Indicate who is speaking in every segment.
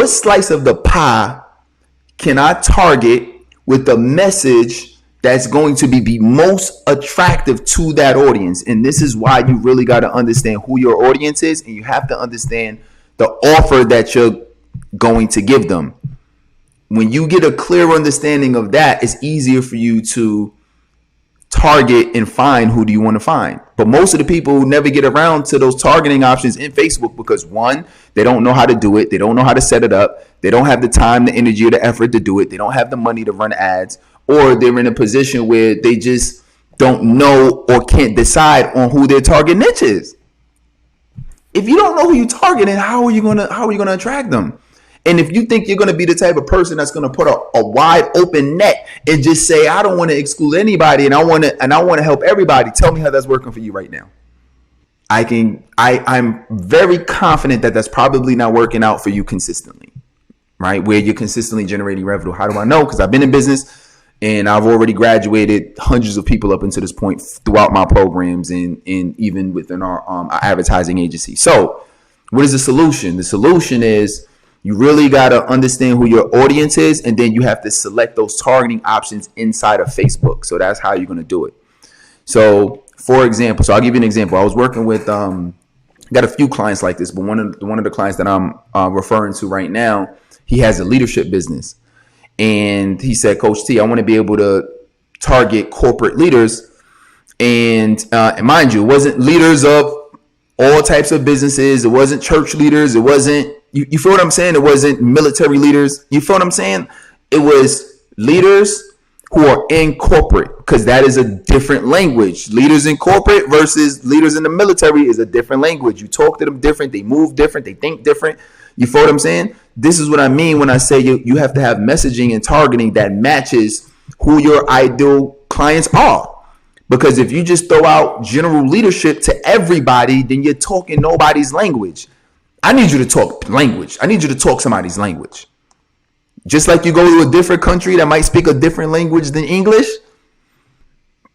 Speaker 1: what slice of the pie can I target with the message that's going to be most attractive to that audience? And this is why you really got to understand who your audience is, and you have to understand the offer that you're going to give them. When you get a clear understanding of that, it's easier for you to target and find who do you want to find. But most of the people never get around to those targeting options in Facebook because, one, they don't know how to do it. They don't know how to set it up. They don't have the time, the energy, or the effort to do it. They don't have the money to run ads, or they're in a position where they just don't know or can't decide on who their target niche is. If you don't know who you're targeting, how are you gonna attract them? And if you think you're going to be the type of person that's going to put a wide open net and just say, I don't want to exclude anybody and I want to help everybody, tell me how that's working for you right now. I'm very confident that that's probably not working out for you consistently, right? Where you're consistently generating revenue. How do I know? Because I've been in business and I've already graduated hundreds of people up until this point throughout my programs and even within our advertising agency. So what is the solution? The solution is, you really got to understand who your audience is, and then you have to select those targeting options inside of Facebook. So that's how you're going to do it. So, for example, I'll give you an example. I was working with, got a few clients like this, but one of the clients that I'm referring to right now, he has a leadership business. And he said, Coach T, I want to be able to target corporate leaders. And mind you, it wasn't leaders of all types of businesses. It wasn't church leaders. It wasn't, you feel what I'm saying? It wasn't military leaders. You feel what I'm saying? It was leaders who are in corporate, because that is a different language. Leaders in corporate versus leaders in the military is a different language. You talk to them different. They move different. They think different. You feel what I'm saying? This is what I mean when I say you have to have messaging and targeting that matches who your ideal clients are. Because if you just throw out general leadership to everybody, then you're talking nobody's language. I need you to talk language. I need you to talk somebody's language. Just like you go to a different country that might speak a different language than English.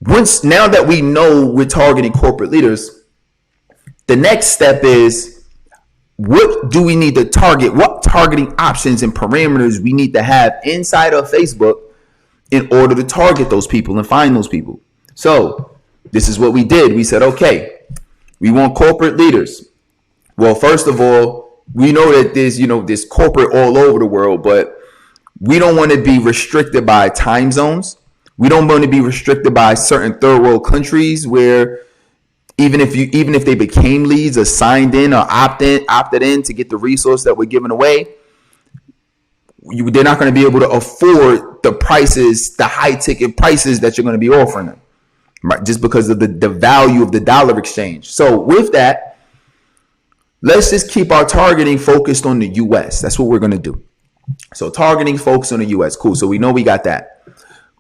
Speaker 1: Now that we know we're targeting corporate leaders, the next step is, what do we need to target? What targeting options and parameters we need to have inside of Facebook in order to target those people and find those people? So this is what we did. We said, okay, we want corporate leaders. Well, first of all, we know that there's corporate all over the world, but we don't want to be restricted by time zones. We don't want to be restricted by certain third world countries where even if they became leads or signed in or opted in to get the resource that we're giving away, they're not going to be able to afford the prices, the high ticket prices that you're going to be offering them, right? Just because of the value of the dollar exchange. So with that, let's just keep our targeting focused on the U.S. That's what we're going to do. So targeting folks on the U.S. Cool. So we know we got that.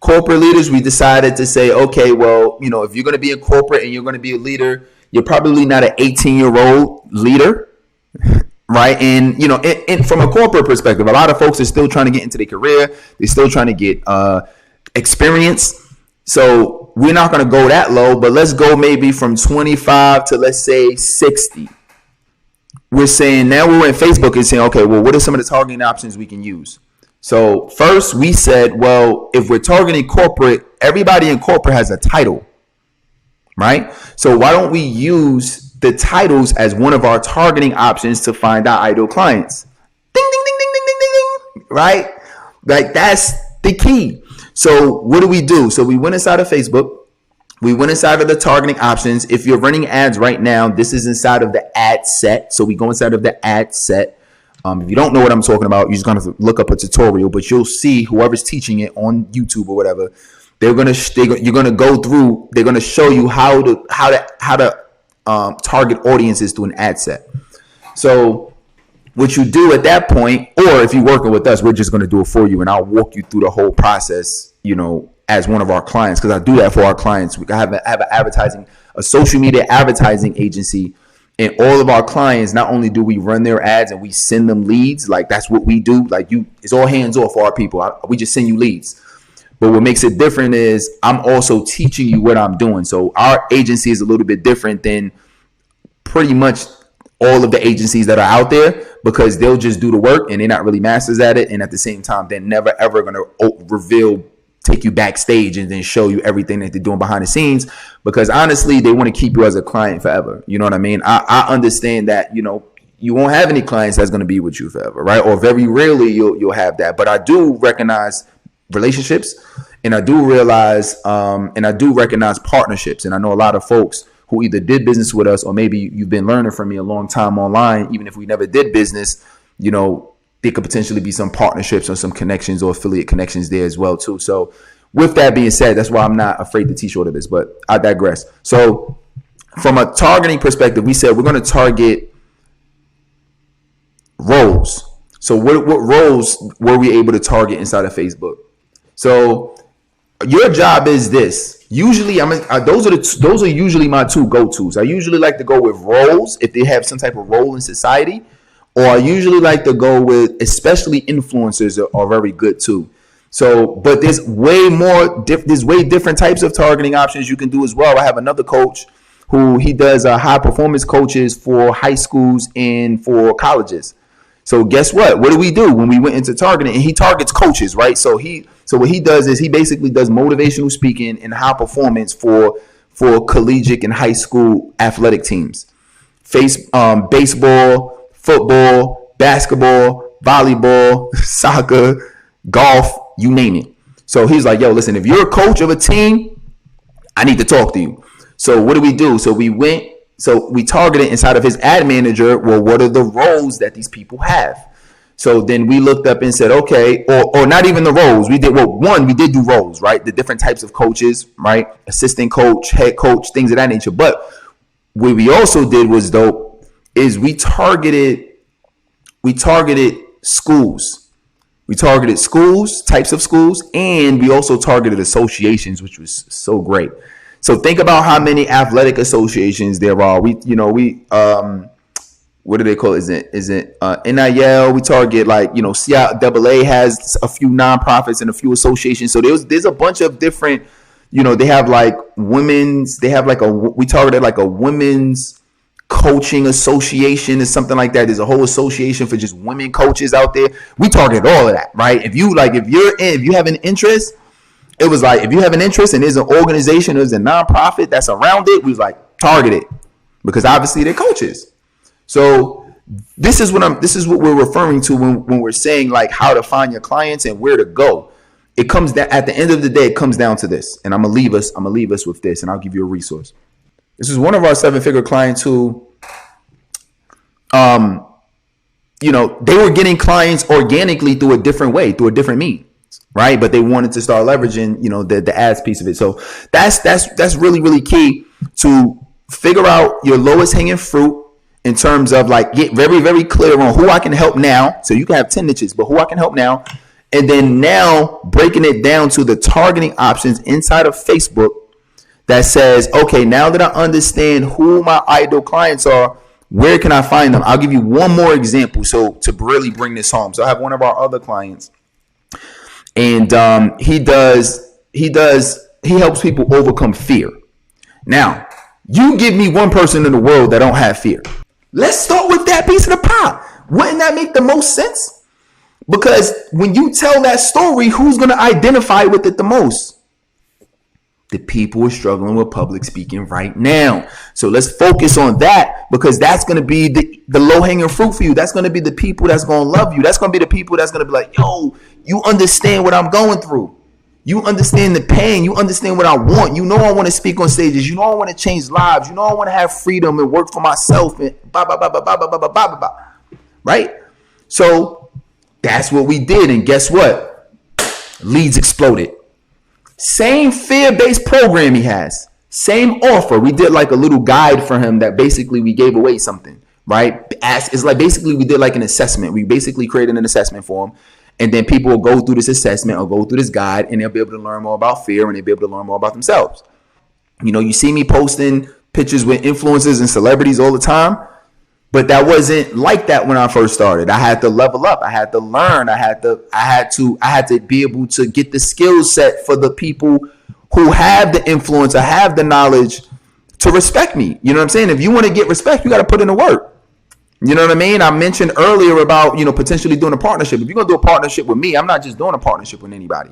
Speaker 1: Corporate leaders, we decided to say, okay, well, if you're going to be in corporate and you're going to be a leader, you're probably not an 18-year-old leader, right? And, and from a corporate perspective, a lot of folks are still trying to get into their career. They're still trying to get experience. So we're not going to go that low, but let's go maybe from 25 to, let's say, 60. We're saying now we're in Facebook and saying, okay, well, what are some of the targeting options we can use? So first we said, well, if we're targeting corporate, everybody in corporate has a title, right? So why don't we use the titles as one of our targeting options to find our ideal clients? Ding, ding, ding, ding, ding, ding, ding, ding, right? Like that's the key. So what do we do? So we went inside of Facebook. We went inside of the targeting options. If you're running ads right now, this is inside of the ad set. So we go inside of the ad set. If you don't know what I'm talking about, you're just going to look up a tutorial, but you'll see whoever's teaching it on YouTube or whatever. You're going to go through. They're going to show you how to target audiences through an ad set. So what you do at that point, or if you're working with us, we're just going to do it for you, and I'll walk you through the whole process, as one of our clients, because I do that for our clients. We have a social media advertising agency, and all of our clients, not only do we run their ads and we send them leads, like that's what we do. Like it's all hands off for our people. We just send you leads. But what makes it different is I'm also teaching you what I'm doing. So our agency is a little bit different than pretty much all of the agencies that are out there, because they'll just do the work and they're not really masters at it. And at the same time, they're never ever going to take you backstage and then show you everything that they're doing behind the scenes, because honestly, they want to keep you as a client forever. You know what I mean? I understand that, you won't have any clients that's going to be with you forever, right? Or very rarely you'll have that. But I do recognize relationships, and I do recognize partnerships. And I know a lot of folks who either did business with us, or maybe you've been learning from me a long time online, even if we never did business, there could potentially be some partnerships or some connections or affiliate connections there as well too. So with that being said, that's why I'm not afraid to teach all of this, but I digress. So from a targeting perspective, we said we're going to target roles. So what roles were we able to target inside of Facebook? So your job is this. Usually, those are usually my two go-tos. I usually like to go with roles if they have some type of role in society, or I usually like to go with, especially influencers are very good too. So, but there's way different types of targeting options you can do as well. I have another coach who he does high performance coaches for high schools and for colleges. So guess what? What do we do when we went into targeting? And he targets coaches, right? So what he does is he basically does motivational speaking and high performance for collegiate and high school athletic teams. Baseball, football, basketball, volleyball, soccer, golf, you name it. So he's like, yo, listen, if you're a coach of a team, I need to talk to you. So what do we do? So we targeted inside of his ad manager. Well, what are the roles that these people have? So then we looked up and said, okay, or not even the roles. We did do roles, right? The different types of coaches, right? Assistant coach, head coach, things of that nature. But what we also did was dope is we targeted schools. We targeted schools, types of schools, and we also targeted associations, which was so great. So think about how many athletic associations there are. What do they call it? Is it NIL? We target CIAA has a few nonprofits and a few associations. So there's a bunch of different, they have we targeted like a women's coaching association or something like that. There's a whole association for just women coaches out there. We targeted all of that, right? If you have an interest, it was like, if you have an interest and there's an organization, there's a nonprofit that's around it, we was like, target it, because obviously they're coaches. So this is what we're referring to when we're saying like how to find your clients and where to go. It comes down, at the end of the day, it comes down to this. And I'm gonna leave us with this, and I'll give you a resource. This is one of our 7-figure clients who, they were getting clients organically through a different way, through a different means. Right. But they wanted to start leveraging, the ads piece of it. So that's really, really key to figure out your lowest hanging fruit in terms of like get very, very clear on who I can help now. So you can have 10 niches, but who I can help now. And then now breaking it down to the targeting options inside of Facebook that says, okay, now that I understand who my ideal clients are, where can I find them? I'll give you one more example. So to really bring this home. So I have one of our other clients. And he helps people overcome fear. Now, you give me one person in the world that don't have fear. Let's start with that piece of the pie. Wouldn't that make the most sense? Because when you tell that story, who's going to identify with it the most? The people who are struggling with public speaking right now. So let's focus on that, because that's going to be the low-hanging fruit for you. That's going to be the people that's going to love you. That's going to be the people that's going to be like, yo, you understand what I'm going through. You understand the pain. You understand what I want. I want to speak on stages. I want to change lives. I want to have freedom and work for myself and blah, blah, blah, blah, blah, blah, blah, blah, blah, blah. Right? So that's what we did. And guess what? Leads exploded. Same fear-based program he has. Same offer. We did like a little guide for him that basically we gave away something, right? It's like basically we did like an assessment. We basically created an assessment for him. And then people will go through this assessment or go through this guide, and they'll be able to learn more about fear, and they'll be able to learn more about themselves. You see me posting pictures with influencers and celebrities all the time, but that wasn't like that when I first started. I had to level up. I had to learn. I had to be able to get the skill set for the people who have the influence or have the knowledge to respect me. You know what I'm saying? If you want to get respect, you got to put in the work. You know what I mean? I mentioned earlier about, potentially doing a partnership. If you're going to do a partnership with me, I'm not just doing a partnership with anybody.